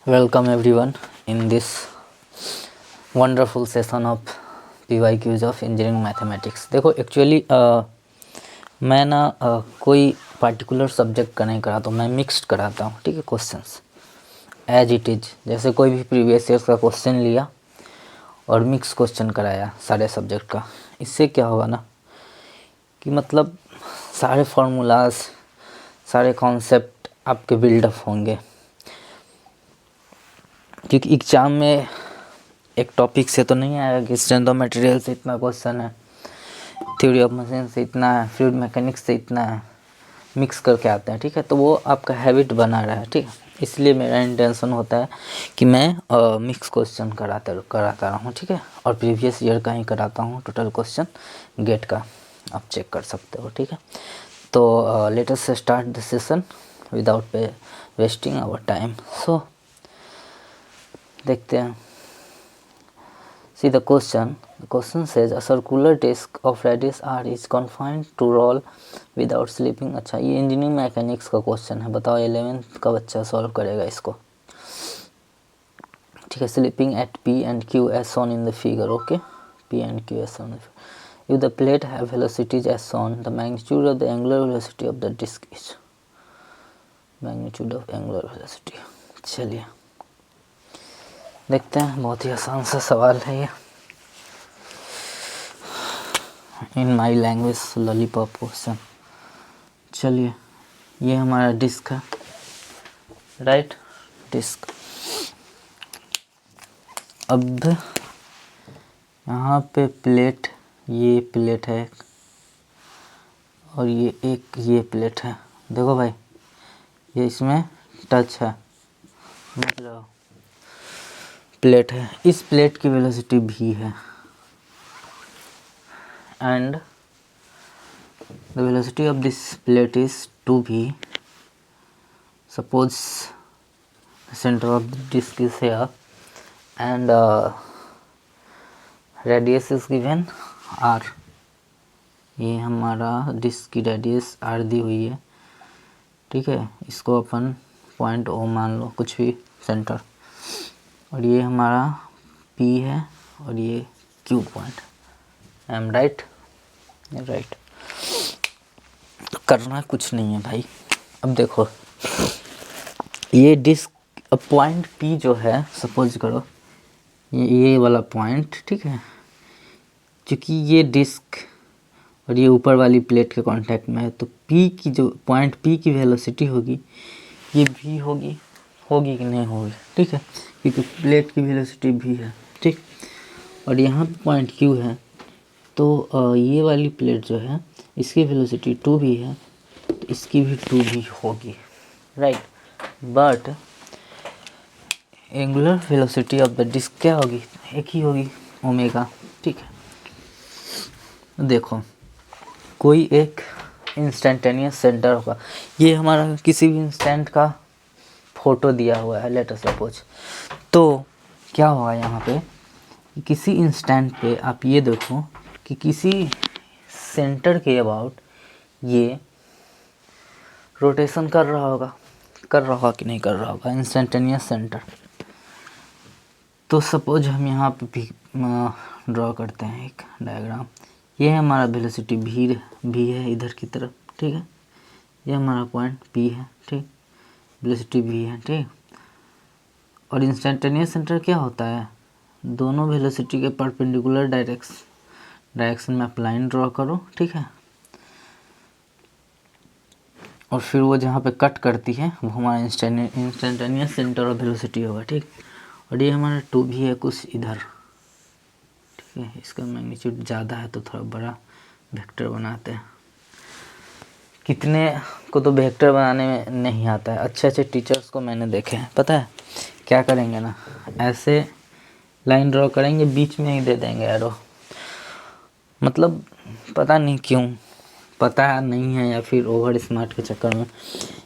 Welcome everyone in this wonderful session of PYQs of Engineering Mathematics। देखो actually मैं ना कोई पार्टिकुलर सब्जेक्ट का नहीं कराता हूँ, मैं मिक्स्ड कराता हूँ। ठीक है, क्वेश्चंस एज इट इज़, जैसे कोई भी प्रीवियस ईयर का क्वेश्चन लिया और मिक्स क्वेश्चन कराया सारे सब्जेक्ट का। इससे क्या होगा ना कि मतलब सारे फार्मूलाज, सारे कॉन्सेप्ट आपके बिल्डअप होंगे, क्योंकि एग्ज़ाम में एक टॉपिक से तो नहीं आएगा कि स्ट्रेंथ ऑफ मटेरियल से इतना क्वेश्चन है, थ्योरी ऑफ मशीन से इतना है, फ्लूइड मैकेनिक्स से इतना है, मिक्स करके आते हैं। ठीक है, तो वो आपका हैबिट बना रहा है। ठीक है, इसलिए मेरा इंटेंशन होता है कि मैं मिक्स क्वेश्चन कराता रहूँ। ठीक है, और प्रीवियस ईयर का ही कराता हूँ टोटल क्वेश्चन गेट का, आप चेक कर सकते हो। ठीक है, तो let us start the session without wasting our time. So देखते हैं। See the question. The question says a circular disc of radius r is confined to roll without slipping। अच्छा, ये इंजीनियरिंग मैकेनिक्स का क्वेश्चन है। बताओ 11th का बच्चा solve करेगा इसको। ठीक है, slipping at P and Q as shown in the figure। Okay, P and Q as shown in the figure। If the plate have velocities as shown, the magnitude of the angular velocity of the disc is magnitude of angular velocity। चलिए देखते हैं, बहुत ही आसान सा सवाल है ये। इन my language lollipop question. चलिए, ये हमारा डिस्क है, राइट, डिस्क। अब यहाँ पे प्लेट, ये प्लेट है और ये प्लेट है। देखो भाई, ये इसमें टच है, मतलब प्लेट है। इस प्लेट की वेलोसिटी v है and the velocity of this plate is 2v। Suppose the center of the disk is here and radius is given r। ये हमारा डिस्क की रेडियस r दी हुई है। ठीक है, इसको अपन पॉइंट O मान लो, कुछ भी सेंटर, और ये हमारा P है और ये Q point. I am right? Right. करना कुछ नहीं है भाई। अब देखो, ये डिस्क, अब पॉइंट P जो है, सपोज करो ये वाला पॉइंट, ठीक है, क्योंकि ये डिस्क और ये ऊपर वाली प्लेट के कांटेक्ट में है, तो P की जो पॉइंट P की वेलोसिटी होगी ये v होगी कि नहीं होगी। ठीक है, क्योंकि प्लेट की वेलोसिटी v है। ठीक, और यहाँ पे पॉइंट Q है, तो ये वाली प्लेट जो है इसकी वेलोसिटी 2v है, तो इसकी भी 2v होगी, right. But angular velocity of the disc क्या होगी? एक ही होगी, ओमेगा। ठीक है, देखो कोई एक इंस्टेंटेनियस सेंटर होगा, ये हमारा किसी भी इंस्टेंट का फोटो दिया हुआ है, लेट अस सपोज। तो क्या होगा यहाँ पे, किसी इंस्टेंट पे आप ये देखो कि किसी सेंटर के अबाउट ये रोटेशन कर रहा होगा कि नहीं कर रहा होगा, इंस्टेंटेनियस सेंटर। तो सपोज हम यहाँ पे भी ड्रॉ करते हैं एक डायग्राम। ये है हमारा वेलोसिटी भी है इधर की तरफ। ठीक है, ये हमारा पॉइंट P है। ठीक, वेलोसिटी v है। ठीक, और इंस्टेंटेनियस सेंटर क्या होता है, दोनों वेलोसिटी के परपेंडिकुलर डायरेक्शन में आप लाइन ड्रॉ करो। ठीक है, और फिर वो जहाँ पे कट करती है वो हमारा इंस्टेंटेनियस सेंटर ऑफ वेलोसिटी होगा। ठीक, और ये हमारा 2v है कुछ इधर। ठीक है, इसका मैग्नीट्यूड ज़्यादा है तो थोड़ा बड़ा वेक्टर बनाते हैं। कितने को तो वेक्टर बनाने में नहीं आता है, अच्छे अच्छे टीचर्स को मैंने देखे हैं। पता है क्या करेंगे ना, ऐसे लाइन ड्रॉ करेंगे, बीच में ही दे देंगे एरो। मतलब पता नहीं क्यों, पता नहीं है या फिर ओवर स्मार्ट के चक्कर में।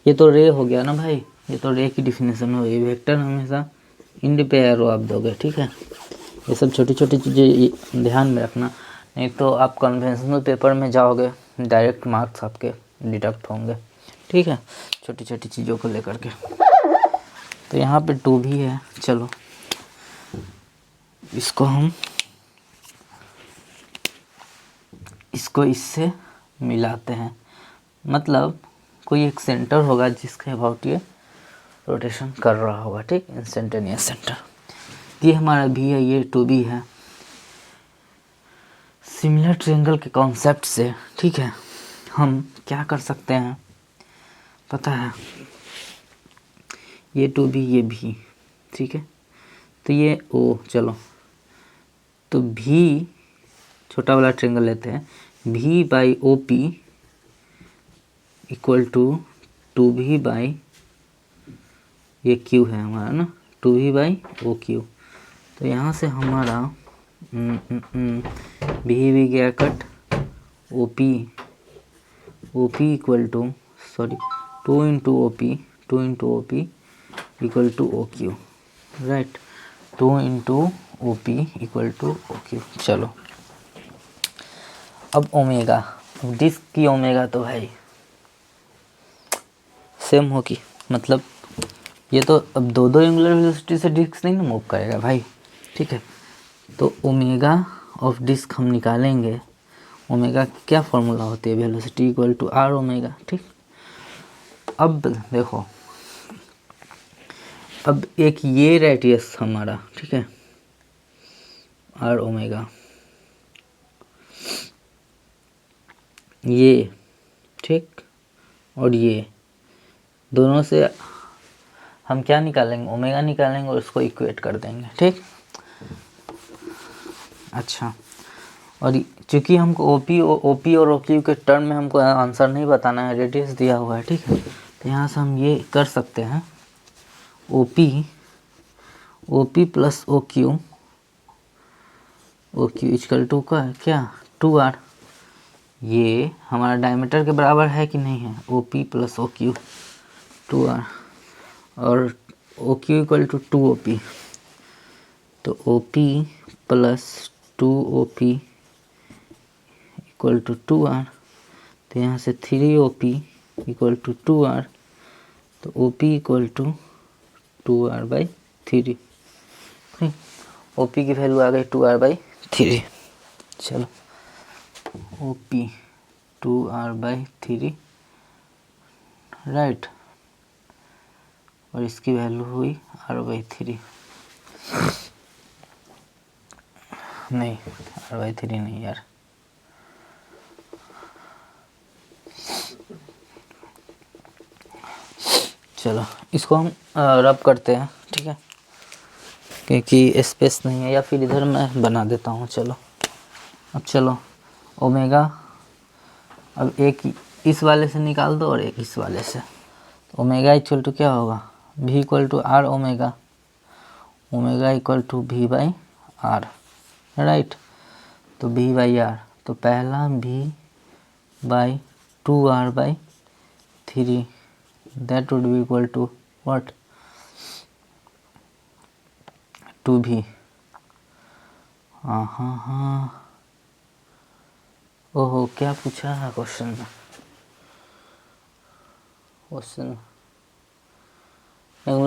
ये तो रे हो गया ना भाई, ये तो रे की डिफिनेशन हो गई। वेक्टर हमेशा इंड पे एरो आप दोगे। ठीक है, ये सब छोटी छोटी चीज़ें ध्यान में रखना, नहीं तो आप कन्वेंशनल पेपर में जाओगे, डायरेक्ट मार्क्स आपके डिडक्ट होंगे। ठीक है, छोटी छोटी चीज़ों को लेकर के। तो यहाँ पे 2 भी है। चलो इसको इससे मिलाते हैं, मतलब कोई एक सेंटर होगा जिसके अबाउट ये रोटेशन कर रहा होगा, ठीक, इंस्टेंटेनियस सेंटर। ये हमारा भी है, ये 2b है। सिमिलर ट्रायंगल के कॉन्सेप्ट से, ठीक है, हम क्या कर सकते हैं पता है, ये 2b ये भी, ठीक है, तो ये ओ, चलो तो भी छोटा वाला ट्रायंगल लेते हैं, v by O P equal to 2v by ये q है हमारा ना, 2v बाई ओ क्यू। तो यहाँ से हमारा भी गया कट, O P equal to, sorry, 2 into O P equal to O Q, right, 2 into O P equal to O Q. चलो अब ओमेगा, डिस्क की ओमेगा तो भाई सेम होगी, मतलब ये तो अब दो एंगुलर वेलोसिटी से डिस्क नहीं ना मूव करेगा भाई, ठीक है। तो ओमेगा ऑफ डिस्क हम निकालेंगे, ओमेगा की क्या फॉर्मूला होती है, velocity equal to R omega, ठीक। अब देखो, अब एक ये रेडियस हमारा, ठीक है, आर ओमेगा, ये, ठीक, और ये दोनों से हम क्या निकालेंगे, ओमेगा निकालेंगे और उसको इक्वेट कर देंगे, ठीक। अच्छा, और चूंकि हमको ओपी और ओक्यू के टर्म में हमको आंसर नहीं बताना है, रेडियस दिया हुआ है, ठीक है, तो यहाँ से हम ये कर सकते हैं, OP plus OQ equal to का क्या, 2r, ये हमारा डायमीटर के बराबर है कि नहीं है, ओपी प्लस ओक्यू 2r, और ओक्यू इक्वल टू 2op, तो OP plus 2op equal to 2r, तो यहाँ से 3op इक्वल टू 2r, तो op equal to 2r by 3, op की वैल्यू आ गई 2r बाई 3। चलो op 2r बाई 3, राइट, और इसकी वैल्यू हुई r बाई 3, नहीं r बाई 3 नहीं यार, चलो इसको हम रब करते हैं, ठीक है, क्योंकि स्पेस नहीं है, या फिर इधर मैं बना देता हूँ। चलो अब चलो ओमेगा, अब एक इस वाले से निकाल दो और एक इस वाले से, तो ओमेगा इक्वल टू क्या होगा, v equal to R omega, omega equal to v by R, right, तो v बाई आर, तो पहला v by 2r by 3, that would be equal to what, 2v, हाँ, ओहो क्या पूछा है क्वेश्चन में,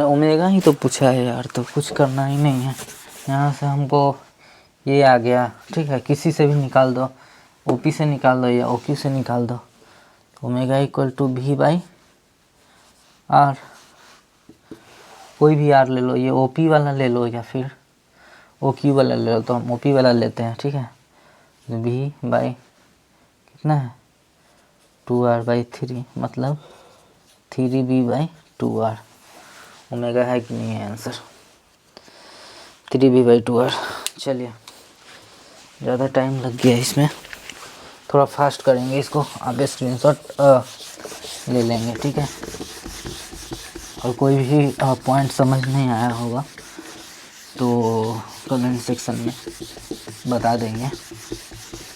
ओमेगा ही तो पूछा है यार, तो कुछ करना ही नहीं है, यहाँ से हमको ये आ गया, ठीक है, किसी से भी निकाल दो, ओपी से निकाल दो या ओक्यू से निकाल दो, omega equal to v by R, कोई भी आर ले लो, ये ओपी वाला ले लो या फिर ओक्यू वाला ले लो, तो हम ओपी वाला लेते हैं, ठीक है, v बाई कितना है 2r बाई 3, मतलब 3v बाई 2r, ओमेगा है कि नहीं है आंसर, 3v बाई 2r। चलिए ज़्यादा टाइम लग गया इसमें, थोड़ा फास्ट करेंगे इसको, आप स्क्रीनशॉट ले लेंगे, ठीक है, और कोई भी पॉइंट समझ नहीं आया होगा तो कमेंट सेक्शन में बता देंगे,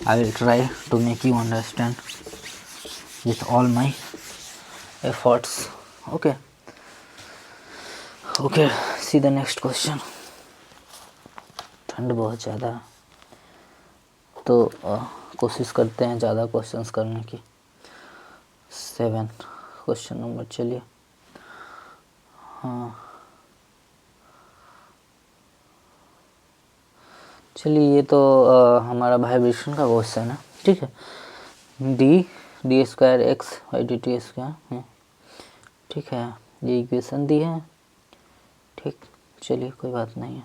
I will try to make you understand with all my efforts, okay, see the next question. ठंड बहुत ज़्यादा, तो कोशिश करते हैं ज़्यादा क्वेश्चंस करने की। 7 क्वेश्चन नंबर, चलिए, हाँ चलिए ये तो हमारा वाइब्रेशन का क्वेश्चन है, ठीक है। D square x by D T square है, ठीक है, ये इक्वेशन दी है, ठीक। चलिए कोई बात नहीं है।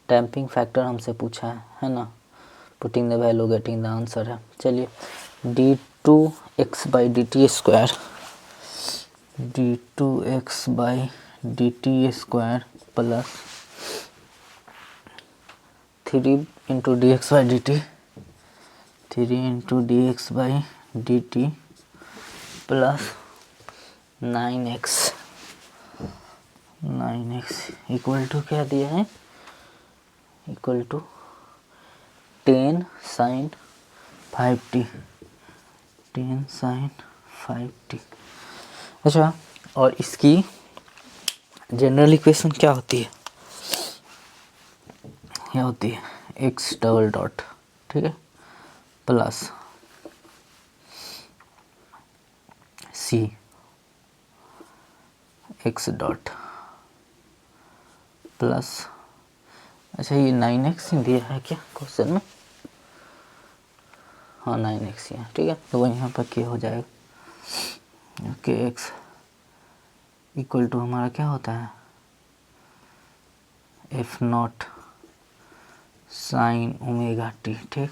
डैम्पिंग फैक्टर हमसे पूछा है ना, putting the value getting the answer है। चलिए D two X by D T square, D two X by D T square plus 3 into D X by D T, 3 into D X by D T plus 9x equal to क्या दिया है, equal to 10 sin 5t, 10 sin 5t। अच्छा, और इसकी general equation क्या होती है, क्या होती है, x डबल डॉट, ठीक है, plus c x dot plus, अच्छा ये 9x ही दिया है क्या क्वेश्चन में, हाँ 9x यहाँ, ठीक है। तो वो यहाँ पर क्या हो जाएगा, ओके, x इक्वल टू हमारा क्या होता है, F not sine omega T, ठीक।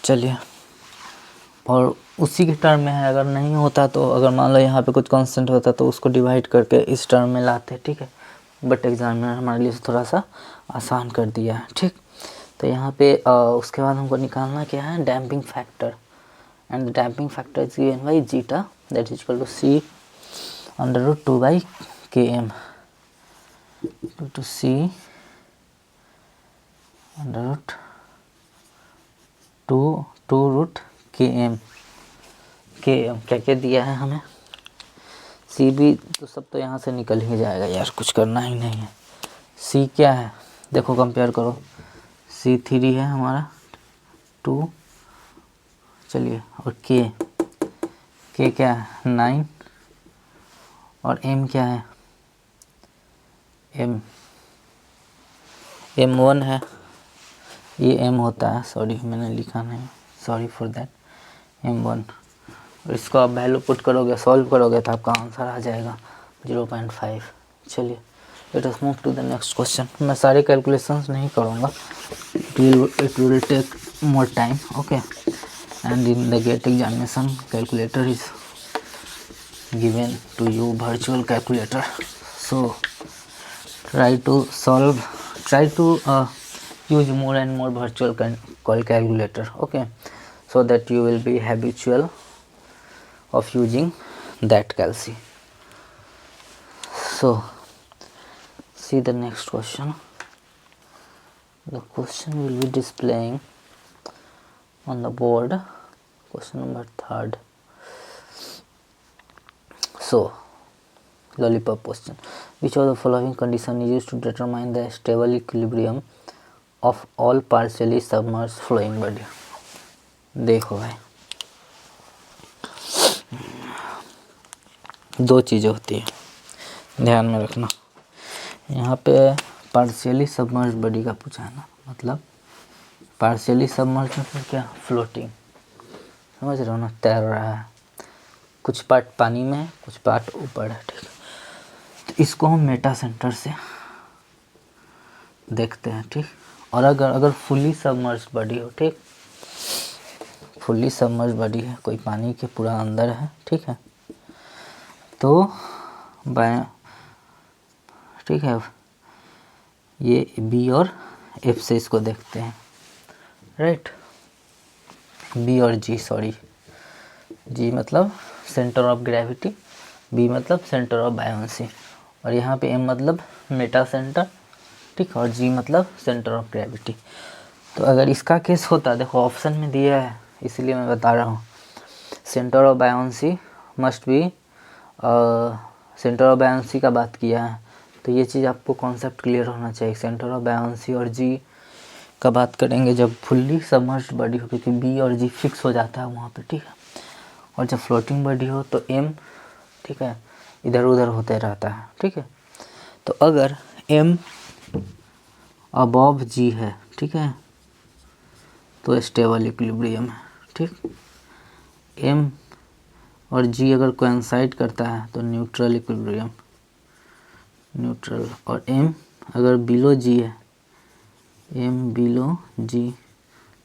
चलिए, और उसी के टर्म में है, अगर नहीं होता तो, अगर मान लो यहाँ पे कुछ कांस्टेंट होता तो उसको डिवाइड करके इस टर्म में लाते, ठीक है। बट एग्जामिनर हमारे लिए थोड़ा सा आसान कर दिया है, ठीक। तो यहाँ पे उसके बाद हमको निकालना क्या है, damping factor, and the damping factor is given by zeta that is equal to C under root 2 by K M, two C under root 2 root K M क्या क्या दिया है हमें, सी भी तो सब तो यहाँ से निकल ही जाएगा यार, कुछ करना ही नहीं है। सी क्या है देखो, कंपेयर करो, C3 है हमारा 2, चलिए, और के क्या है 9, और M क्या है, M1 है, ये M होता है, सॉरी मैंने लिखा नहीं, सॉरी फॉर दैट, M1। और इसको आप वैल्यू पुट करोगे, सॉल्व करोगे तो आपका आंसर आ जाएगा 0.5। चलिए let us move to the next question. मैं सारे कैलकुलेशंस नहीं करूँगा, it will take more time, okay, and in the GATE examination calculator is given to you, virtual calculator, so try to use more and more virtual calculator, okay, so that you will be habitual of using that calci. So see the next question. The question will be displaying on the board, question number 3rd. So lollipop question, which of the following condition is used to determine the stable equilibrium of all partially submerged flowing body? देखो भाई, दो चीज़ें होती है, ध्यान में रखना। यहाँ पे पार्शियली सबमर्ज बॉडी का पूछा है ना, मतलब पार्शियली सबमर्ज मतलब क्या, फ्लोटिंग, समझ रहे हो ना, तैर रहा है, कुछ पार्ट पानी में है, कुछ पार्ट ऊपर है, ठीक है। तो इसको हम मेटा सेंटर से देखते हैं, ठीक। और अगर फुली सबमर्ज बॉडी हो, ठीक, फुली सबमर्ज बॉडी है, कोई पानी के पूरा अंदर है, ठीक है, तो ठीक है, ये बी और एफ से इसको देखते हैं, राइट, बी और जी, सॉरी, जी मतलब सेंटर ऑफ ग्रेविटी, बी मतलब सेंटर ऑफ बायोंसी, और यहाँ पे एम मतलब मेटा सेंटर, ठीक, और जी मतलब सेंटर ऑफ ग्रेविटी। तो अगर इसका केस होता, देखो ऑप्शन में दिया है इसलिए मैं बता रहा हूँ, centre of buoyancy must be, centre of buoyancy का बात किया है, तो ये चीज़ आपको कॉन्सेप्ट क्लियर होना चाहिए। सेंटर ऑफ बायोंसी और जी का बात करेंगे जब फुल्ली सबमर्ज्ड बॉडी हो, क्योंकि बी और जी फिक्स हो जाता है वहाँ पे, ठीक है, और जब फ्लोटिंग बॉडी हो तो एम, ठीक है, इधर उधर होते रहता है, ठीक है। तो अगर एम अबव जी है, ठीक है, तो स्टेबल इक्विलिब्रियम है, ठीक। एम और जी अगर कोइंसाइड करता है तो न्यूट्रल इक्विलिब्रियम, न्यूट्रल। और एम अगर बिलो जी है, एम बिलो जी,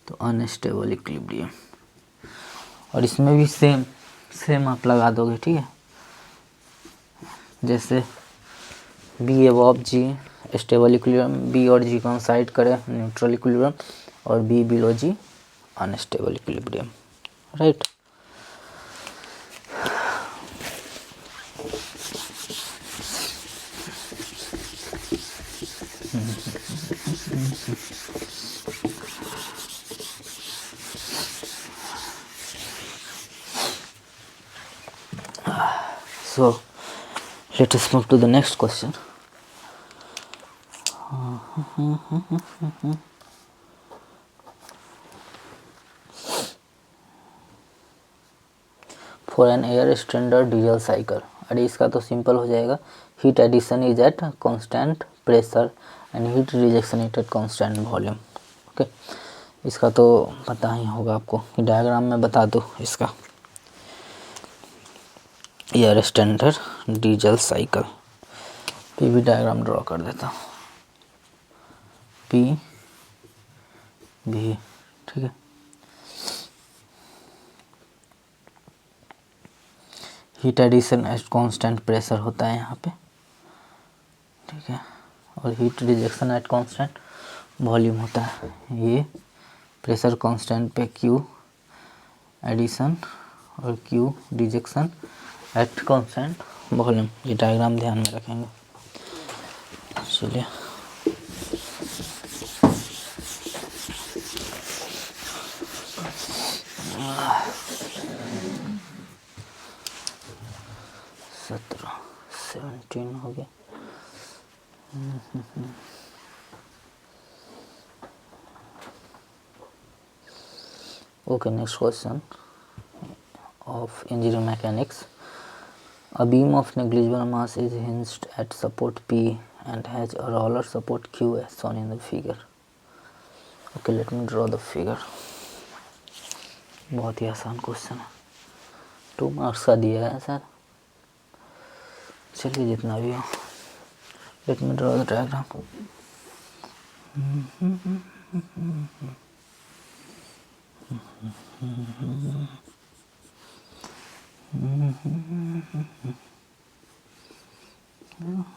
तो अनस्टेबल इक्विलिब्रियम। और इसमें भी सेम आप लगा दोगे, ठीक है। जैसे B above G stable equilibrium, B और जी कोइंसाइड करे न्यूट्रल इक्विलिब्रियम, और B below G unstable equilibrium, right. So let us move to the next question. For an air standard diesel cycle, अरे इसका तो सिंपल हो जाएगा, heat addition is at constant pressure and heat rejection it at constant volume. Okay, इसका तो पता ही होगा आपको, डायग्राम में बता दो इसका। Air standard diesel cycle, PV diagram draw कर देता हूँ, पी भी, ठीक है। Heat addition at constant pressure होता है यहाँ पे, ठीक है, और heat rejection at constant volume होता है। ये प्रेशर कांस्टेंट पे क्यू एडिशन और Q rejection at constant volume, ये डायग्राम ध्यान में रखेंगे। चलिए हो गया। Okay, next question of engineering mechanics. A beam of negligible mass is hinged at support P and has a roller support Q as shown in the figure. Okay, let me draw the figure. बहुत ही आसान question है, 2 marks का दिया है sir. चलिए जितना भी हो, let me draw the diagram.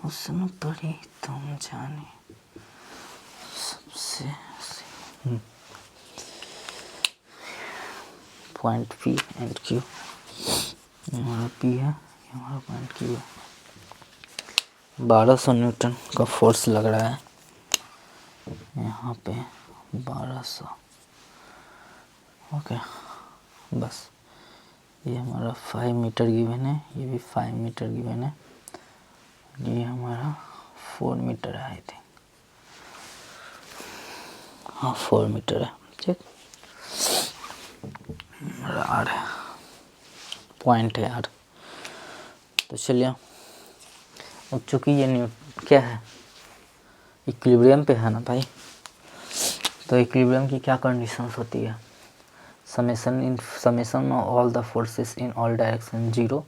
हुस्न पड़ी तुम जाने सबसे, पॉइंट पी एंड क्यू, हमारा पी है, हमारा पॉइंट क्यू है। 1200 न्यूटन का फोर्स लग रहा है यहाँ पे, 1200। ओके, बस ये हमारा 5 मीटर गिवन है, ये भी 5 मीटर गिवन है, ये हमारा 4 मीटर है, आई थिंक, हाँ 4 मीटर है, ठीक। आर है, पॉइंट है आर। तो चलिए, अब चूँकि ये क्या है, इक्विलिब्रियम पे है ना भाई, तो इक्विलिब्रियम की क्या कंडीशंस होती है, summation of all the forces in all direction 0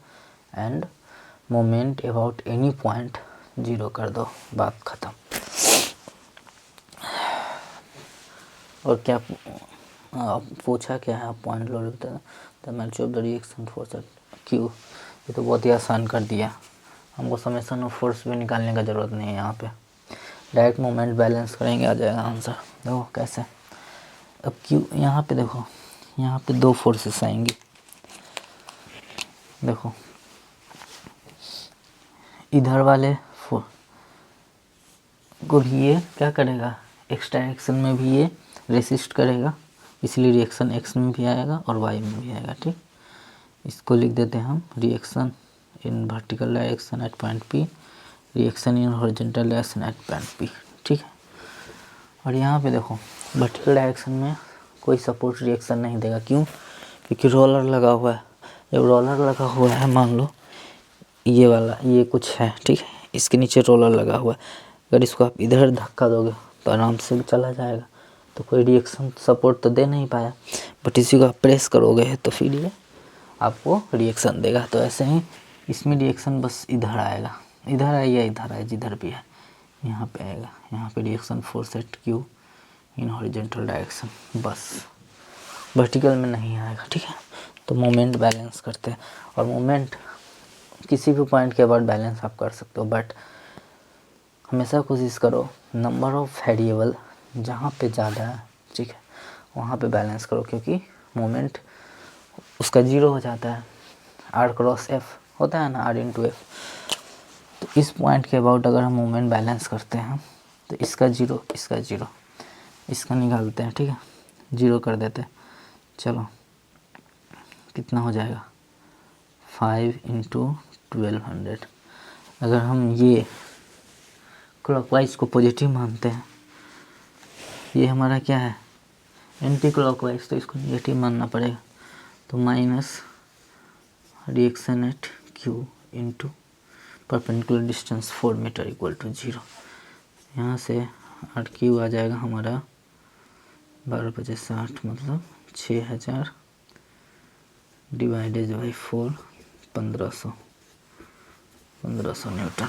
end moment about any point 0 कर दो, बात ख़त्म। और क्या पूछा क्या है, point low the magnitude of the reaction force Q, ये तो बहुत ही आसान कर दिया, हमको समेशन ऑफ फोर्स भी निकालने का ज़रूरत नहीं है, यहाँ पे डायरेक्ट मोमेंट बैलेंस करेंगे, आ जाएगा आंसर। देखो कैसे, अब क्यू यहाँ पे देखो, यहाँ पे 2 फोर्सेस आएंगी, देखो इधर वाले को भी ये क्या करेगा, एक्स डायरेक्शन में भी ये रेसिस्ट करेगा, इसलिए रिएक्शन एक्स में भी आएगा और वाई में भी आएगा, ठीक। इसको लिख देते हैं हम, reaction in vertical direction at point P, reaction in horizontal direction at point P, ठीक है। और यहाँ पे देखो वर्टिकल डायरेक्शन में कोई सपोर्ट रिएक्शन नहीं देगा, क्यों, क्योंकि रोलर लगा हुआ है। जब रोलर लगा हुआ है, मान लो ये वाला, ये कुछ है, ठीक है, इसके नीचे रोलर लगा हुआ है, अगर इसको आप इधर धक्का दोगे तो आराम से चला जाएगा। तो कोई रिएक्शन सपोर्ट तो दे नहीं पाया, बट इसी को आप प्रेस करोगे तो फिर ये आपको रिएक्शन देगा। तो ऐसे ही इसमें रिएक्शन बस इधर आएगा, इधर आए या इधर आए, जिधर भी है यहाँ पे आएगा। यहाँ पे reaction force at Q in horizontal direction, बस वर्टिकल में नहीं आएगा, ठीक है। तो मोमेंट बैलेंस करते हैं, और मोमेंट किसी भी पॉइंट के बाद बैलेंस आप कर सकते हो, बट हमेशा कोशिश करो नंबर ऑफ वेरिएबल जहाँ पे ज़्यादा है, ठीक है, वहाँ पे बैलेंस करो, क्योंकि मोमेंट उसका जीरो हो जाता है। आर क्रॉस एफ होता है ना, आर इंटू एफ। तो इस पॉइंट के अबाउट अगर हम मोमेंट बैलेंस करते हैं तो इसका जीरो, इसका जीरो, इसका निकालते हैं, ठीक है, जीरो कर देते हैं। चलो कितना हो जाएगा, 5 इंटू 1200। अगर हम ये क्लॉकवाइज को पॉजिटिव मानते हैं, ये हमारा क्या है एंटी क्लॉकवाइज, तो इसको नेगेटिव मानना पड़ेगा। तो minus reaction at Q into perpendicular distance 4 meter equal to 0। यहाँ से आर क्यू आ जाएगा हमारा 12×60 मतलब 6000 डिवाइडेड बाई 4, 1500 न्यूटन,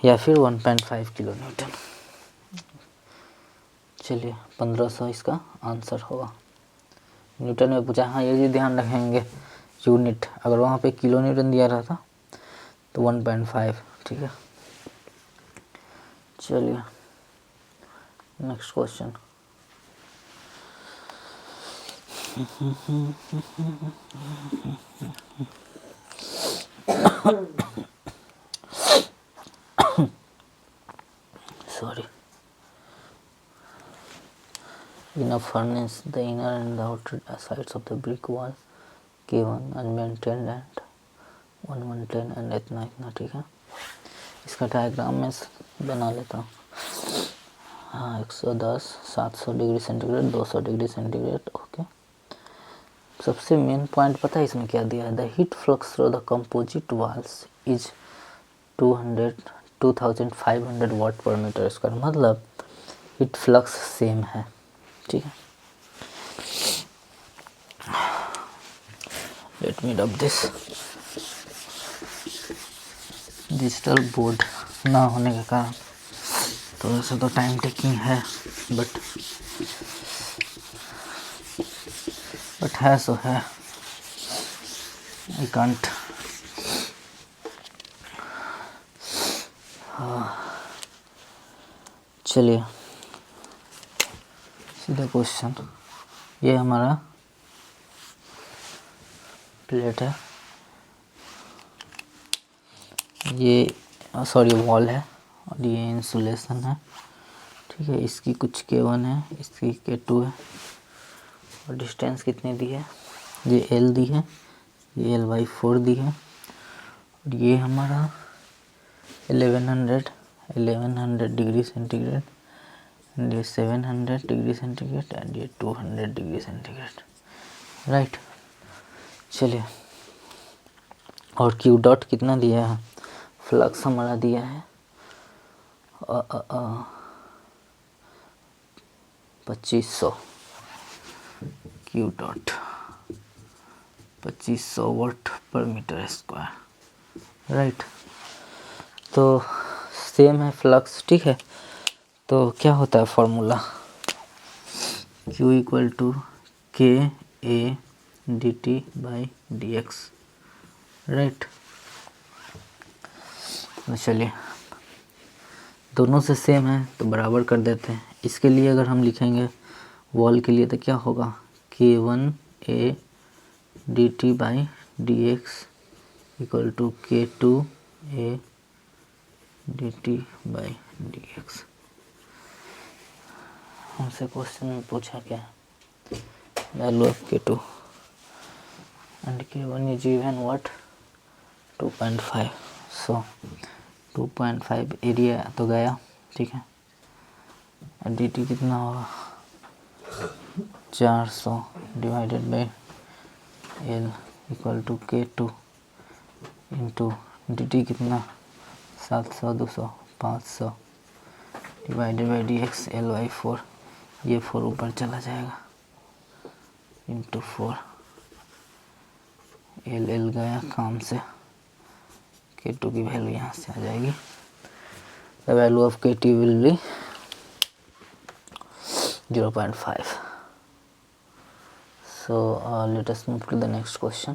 या फिर 1.5 किलो न्यूटन। चलिए 1500 इसका आंसर होगा। न्यूटन में पूछा, हाँ ये भी ध्यान रखेंगे यूनिट, अगर वहाँ पे किलो न्यूटन दिया रहता तो 1.5, ठीक है। चलिए next question. Sorry. In a furnace, the inner and the outer sides of the brick wall K1 and maintained at 1110 and इतना इतना, ठीक है। इसका डायग्राम में बना लेता हूँ। हाँ 110, 700 degree centigrade, 200 degree centigrade, okay. सबसे मेन पॉइंट पता है इसमें क्या दिया है, the heat flux through the composite walls is 2500 watt पर मीटर स्क्वायर, मतलब हीट फ्लक्स सेम है, ठीक है। Let me rub this. Digital board ना होने के कारण थोड़ा सा तो टाइम टेकिंग है, बट है सो है, आई कांट। चलिए सीधा क्वेश्चन, ये हमारा प्लेट है, ये सॉरी वॉल है, और ये इंसुलेशन है, ठीक है। इसकी कुछ K1 है, इसकी K2 है, और डिस्टेंस कितनी दी है, ये L दी है, ये L/4 दी है, और ये हमारा 1100 डिग्री सेंटीग्रेड, एंड ये 700 डिग्री सेंटीग्रेड, एंड ये 200 डिग्री सेंटीग्रेड, राइट। चलिए, और Q डॉट कितना दिया है, फ्लक्स हमारा दिया है 2500, Q डॉट 2500 वाट पर मीटर स्क्वायर, राइट। तो सेम है फ्लक्स, ठीक है। तो क्या होता है formula, Q equal to KA dt by dx, right. तो चलिए दोनों से सेम है तो बराबर कर देते हैं। इसके लिए अगर हम लिखेंगे वॉल के लिए तो क्या होगा, K1A dt by dx equal to K2A dt by dx। हमसे क्वेश्चन में पूछा क्या, value of K2 and K1 is given what 2.5, so 2.5 area तो गया, ठीक है। और dt कितना होगा 400 divided by L equal to K2 into dt कितना 700, 200, 500 divided by D X L by 4, ये 4 ऊपर चला जाएगा इंटू 4, एल एल गया काम से, K2 की वैल्यू यहाँ से आ जाएगी। The value of K2 will be 0.5। So let us move to the next question.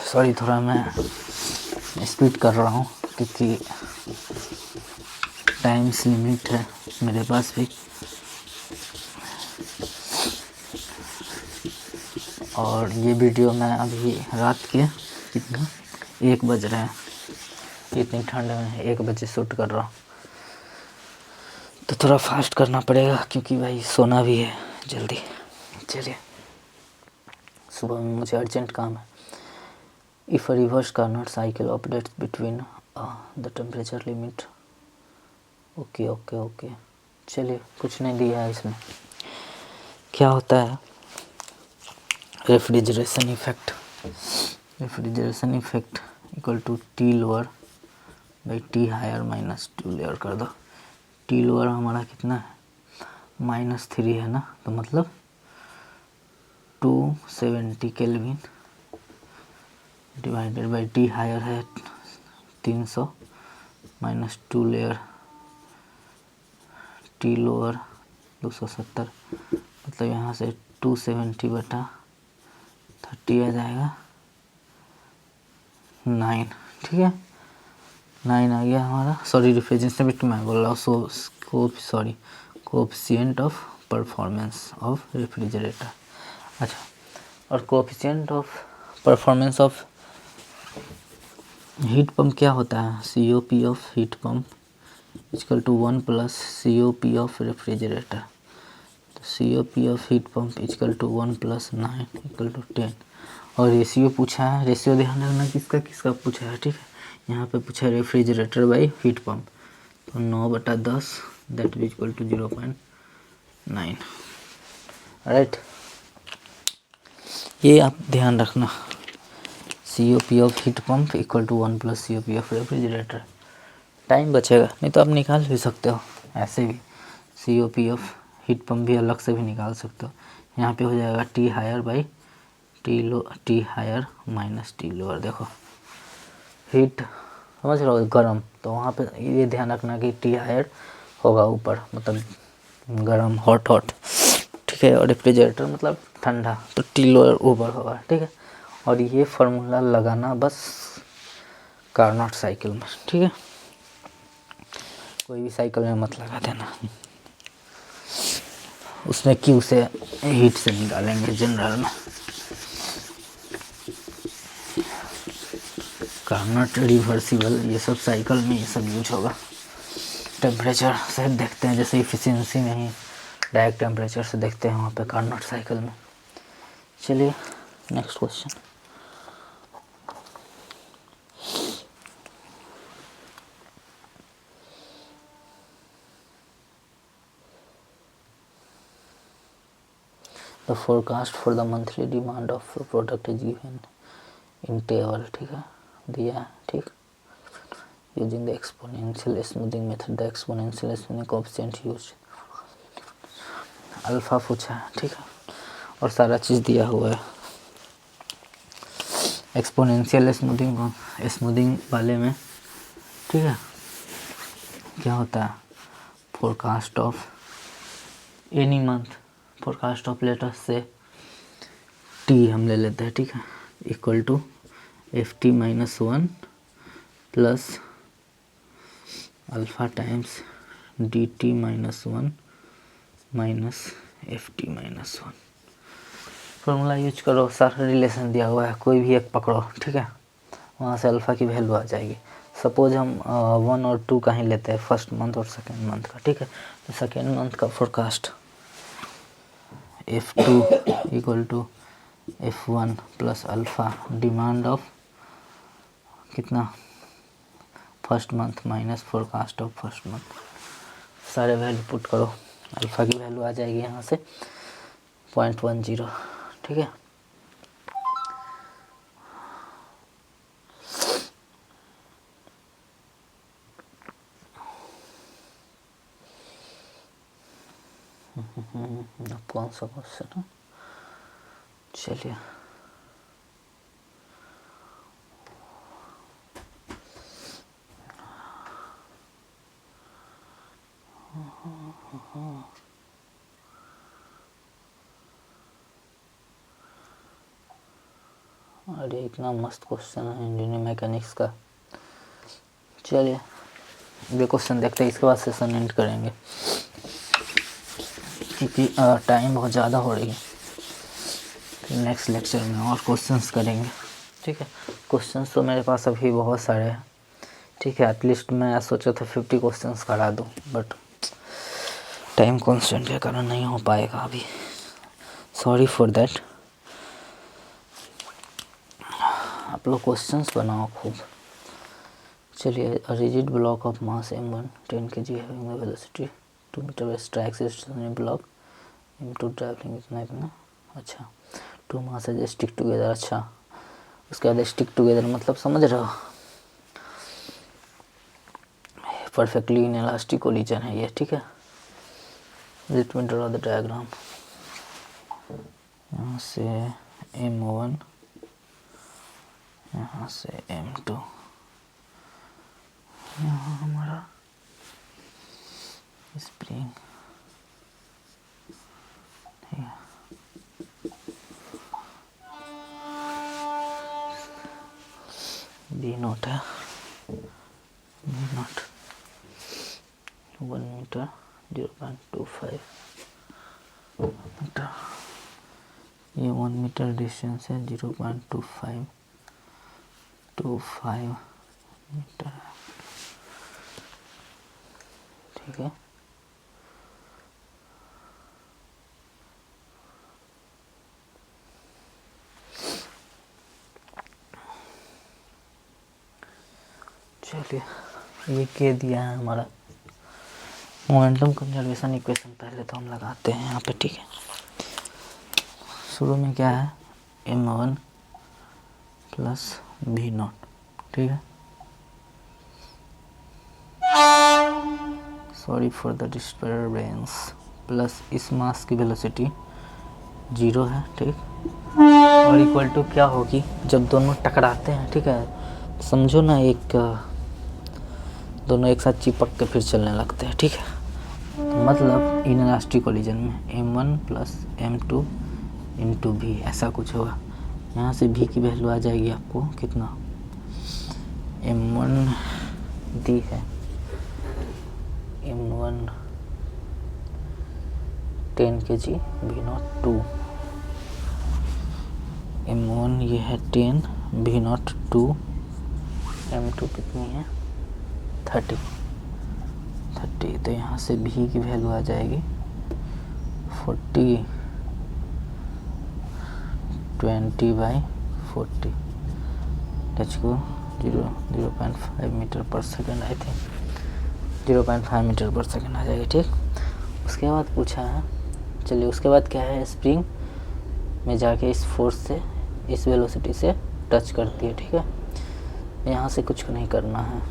Sorry थोड़ा मैं स्पीड कर रहा हूँ क्योंकि टाइम्स लिमिट है मेरे पास भी, और ये वीडियो मैं अभी रात के कितना 1 बज रहे हैं, इतनी ठंड में 1 बजे शूट कर रहा हूँ, तो थोड़ा फास्ट करना पड़ेगा क्योंकि भाई सोना भी है जल्दी। चलिए, सुबह में मुझे अर्जेंट काम है। If a reverse Carnot cycle operates between the temperature limit, okay okay okay, चलिए कुछ नहीं दिया है इसमें। क्या होता है refrigeration effect, refrigeration effect equal to T lower by T higher minus टू लेयर कर दो। टी लोअर हमारा कितना है -3 है ना, तो मतलब 270 kelvin divided by T higher है 300 माइनस 2 लेयर टी लोअर 270, मतलब यहाँ से 270 बटा 30 आ जाएगा 9, ठीक है 9 आ गया हमारा। सॉरी रेफ्रिजरेशन बिट मैं बोल रहा हूँ, sorry coefficient of performance of refrigerator. अच्छा, और coefficient of performance of heat pump क्या होता है, COP of heat pump equal to 1 plus COP of refrigerator. तो COP of heat pump equal to 1 plus 9 equal to 10। और ratio पूछा है, ratio ध्यान रखना किसका किसका पूछा है, ठीक है। यहाँ पे पूछा है रेफ्रिजरेटर बाई हीट पंप, तो 9/10 that is equal to 0.9, right. ये आप ध्यान रखना, COP of heat pump equal to 1 plus COP of refrigerator. Time बचेगा, नहीं तो आप निकाल भी सकते हो ऐसे भी, COP ऑफ हीट पंप भी अलग से भी निकाल सकते हो। यहाँ पे हो जाएगा T higher by T higher minus T lower. देखो हीट समझ रहे हो, गर्म, तो वहाँ पे ये ध्यान रखना कि टी हायर होगा ऊपर, मतलब गर्म हॉट हॉट, ठीक है, और रेफ्रिजरेटर मतलब ठंडा, तो टी लोअर ऊपर होगा, ठीक है। और ये फार्मूला लगाना बस कार्नोट साइकिल में, ठीक है, कोई भी साइकिल में मत लगा देना, उसमें क्यू से हीट से निकालेंगे जनरल में। कार्नोट रिवर्सिबल, ये सब साइकिल में ये सब यूज होगा। टेम्परेचर से देखते हैं, जैसे इफिशिएंसी में ही डायरेक्ट टेम्परेचर से देखते हैं वहाँ पे कार्नोट साइकिल में। चलिए next question. The forecast for the monthly demand of product is given in table, ठीक है, दिया है, ठीक। Using the exponential smoothing method, the exponential smoothing coefficient use, alpha पूछा है, ठीक है, और सारा चीज़ दिया हुआ है। एक्सपोनेंशियल स्मूथिंग वाले में, ठीक है, क्या होता है forecast of any month, forecast of let's say T हम ले लेते हैं, ठीक है, equal to FT - 1 plus alpha times DT - 1 minus FT - 1। Formula use करो, सारा रिलेशन दिया हुआ है, कोई भी एक पकड़ो, ठीक है, वहाँ से अल्फ़ा की वैल्यू आ जाएगी। सपोज हम 1 और 2 का ही लेते हैं, फर्स्ट मंथ और सेकेंड मंथ का, ठीक है, तो सेकेंड मंथ का forecast F2 equal to F1 plus alpha demand of कितना first month minus forecast of first month, सारे वैल्यू पुट करो, अल्फ़ा की वैल्यू आ जाएगी यहाँ से 0.10, ठीक है। अब कौन सा क्वेश्चन है? चलिए अरे इतना मस्त क्वेश्चन है इंजीनियरिंग मैकेनिक्स का। चलिए ये क्वेश्चन देखते हैं, इसके बाद सेशन एंड करेंगे क्योंकि टाइम बहुत ज़्यादा हो रही है। फिर नेक्स्ट लेक्चर में और क्वेश्चंस करेंगे, ठीक है। क्वेश्चंस तो मेरे पास अभी बहुत सारे हैं, ठीक है। एटलीस्ट मैं सोचा था 50 क्वेश्चंस करा दूँ, बट टाइम कॉन्स्टेंट के कारण नहीं हो पाएगा अभी, सॉरी फॉर दैट। आप लोग क्वेश्चंस बनाओ खूब। चलिए, a rigid block of mass m1 10 kg having the velocity 2 metre by strike stationary block m2 travelling इतना। अच्छा, 2 मास है स्टिक टुगेदर। अच्छा, उसके बाद स्टिक टुगेदर मतलब समझ रहे हो, परफेक्टली इनइलास्टिक कोलिजन है ये, ठीक है। Let me draw the diagram. यहाँ से m1, यहाँ से m2, यहाँ हमारा स्प्रिंग, बी नोट है, बी नोट 1 मीटर 0.25 मीटर, ये 1 मीटर डिस्टेंस है 0.25 मीटर, ठीक है। चलिए, ये के दिया है हमारा मोमेंटम कंजर्वेशन इक्वेशन। पहले तो हम लगाते हैं यहाँ पे, ठीक है। शुरू में क्या है, m1 प्लस v नॉट, ठीक है। Sorry for the disturbance, plus इस मास की वेलोसिटी 0 है, ठीक। और इक्वल टू क्या होगी जब दोनों टकराते हैं, ठीक है। समझो ना, एक दोनों एक साथ चिपक के फिर चलने लगते हैं, ठीक है। तो मतलब इनइलास्टिक कोलिजन में m1 प्लस m2 इंटू भी ऐसा कुछ होगा। यहाँ से भी की वैल्यू आ जाएगी आपको कितना, m1 दी है, m1 10 kg, v not 2, m1 ये है 10, v नॉट 2, m2 कितनी है 30। तो यहाँ से भी की वैल्यू आ जाएगी 40, 20/40, टच को 0.5 मीटर पर सेकेंड, आई थिंक 0.5 मीटर पर सेकेंड आ जाएगी, ठीक। उसके बाद पूछा है, चलिए उसके बाद क्या है, स्प्रिंग में जाके इस फोर्स से, इस वेलोसिटी से टच करती है, ठीक है। यहाँ से कुछ नहीं करना है,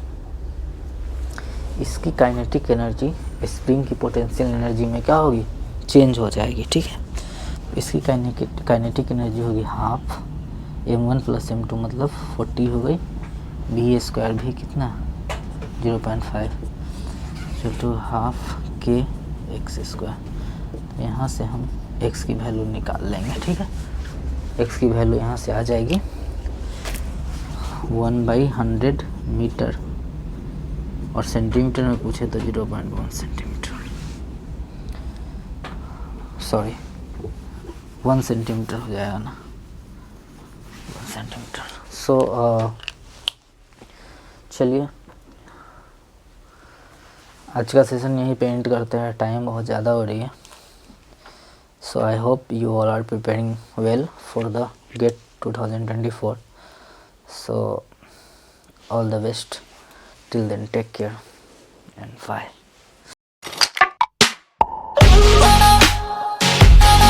इसकी काइनेटिक एनर्जी स्प्रिंग की पोटेंशियल एनर्जी में क्या होगी, चेंज हो जाएगी, ठीक है। इसकी काइनेटिक एनर्जी होगी हाफ m1 प्लस m2 मतलब 40 हो गई, v स्क्वायर भी कितना 0.5 तो हाफ के एक्स स्क्वायर। यहाँ से हम x की वैल्यू निकाल लेंगे, ठीक है। x की वैल्यू यहाँ से आ जाएगी 1/100 मीटर, और सेंटीमीटर में पूछे तो 0.1 सेंटीमीटर, सॉरी 1 सेंटीमीटर हो जाएगा ना, 1 सेंटीमीटर। सो चलिए आज का सेशन यहीं पे एंड करते हैं, टाइम बहुत ज़्यादा हो रही है। So I hope you all are preparing well for the GATE 2024। So all the best, till then take care and bye.